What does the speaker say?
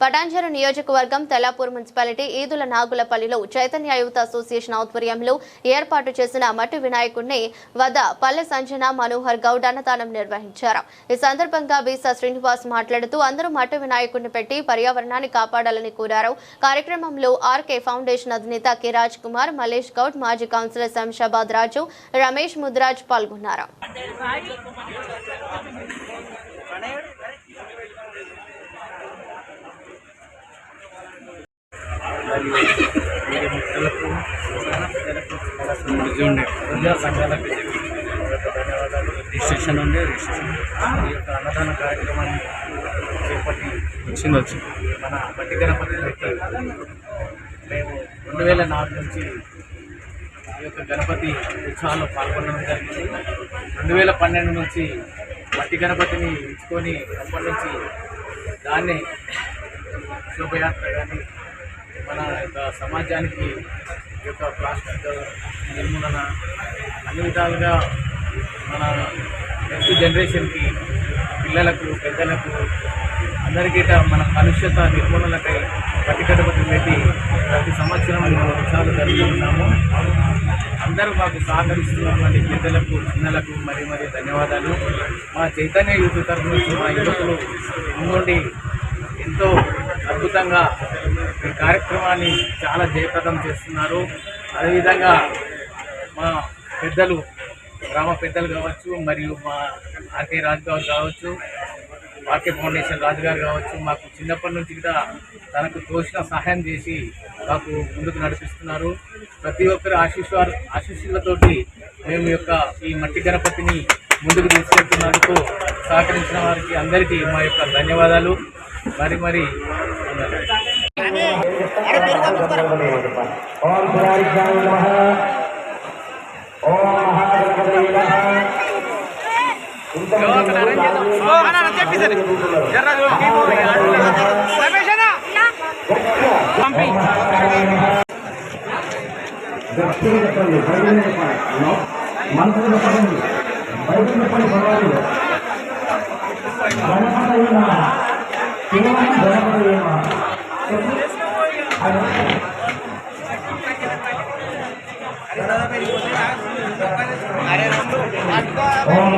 పటాన్చెరు నియోజకవర్గం తెలాపూర్ మున్సిపాలిటీ ఈదుల నాగులపల్లిలో Chaitanya youth association ఆధ్వర్యంలో ఏర్పాటు చేసిన మట్టి వినాయకుడిని వద్ద పల్లె సంజన మనోహర్ గౌడ్ అన్నదానం నిర్వహించారు. ఈ సందర్భంగా వీసా శ్రీనివాస్ మాట్లాడుతూ అందరూ మట్టి వినాయకుడిని పెట్టి పర్యావరణాన్ని కాపాడాలని కోరారు. కార్యక్రమంలో ఆర్కే ఫౌండేషన్ అధినేత కె రాజ్ కుమార్, మలేష్ గౌడ్, మాజీ కౌన్సిలర్ శంషాబాద్ రాజు, రమేష్ ముద్రాజ్ పాల్గొన్నారు. ప్రజా సంఘాలకు ధన్యవాదాలు. రిజిస్ట్రేషన్ ఉంది. ఈ యొక్క అన్నదాన కార్యక్రమాన్ని చేపట్టి వచ్చింది మన మట్టి గణపతి పెట్టి మేము 2004 నుంచి ఈ యొక్క గణపతి ఉత్సవాల్లో పాల్గొనడం జరిగింది. 2012 నుంచి మట్టి గణపతిని ఇచ్చుకొని అప్పటి నుంచి దాన్ని శోభయాత్ర కానీ మన యొక్క సమాజానికి ఈ యొక్క ప్లాస్టిక్ నిర్మూలన అన్ని విధాలుగా మన నెక్స్ట్ జనరేషన్కి పిల్లలకు పెద్దలకు అందరికీ మన కలుషిత నిర్మూలనకై మట్టి గణపతి పెట్టి ప్రతి సంవత్సరం ఉత్సవాలు జరుపుతున్నాము. అందరూ మాకు సహకరిస్తున్నటువంటి పెద్దలకు చిన్నలకు మరీ ధన్యవాదాలు. మా చైతన్య యూత్ తరఫు నుంచి మా యువకులు ముందుండి ఎంతో అద్భుతంగా ఈ కార్యక్రమాన్ని చాలా జయప్రదం చేస్తున్నారు. అదేవిధంగా మా పెద్దలు, గ్రామ పెద్దలు కావచ్చు, మరియు మా ఆర్కే రాజు గారు కావచ్చు, ఆర్కే ఫౌండేషన్ రాజు గారు కావచ్చు, మాకు చిన్నప్పటి నుంచి కూడా తనకు తోచిన సహాయం చేసి మాకు ముందుకు నడిపిస్తున్నారు. ప్రతి ఒక్కరి ఆశీస్సులతోటి మేము యొక్క ఈ మట్టి గణపతిని ముందుకు తీసుకెళ్తున్నందుకు సహకరించిన వారికి అందరికీ మా యొక్క ధన్యవాదాలు. మరి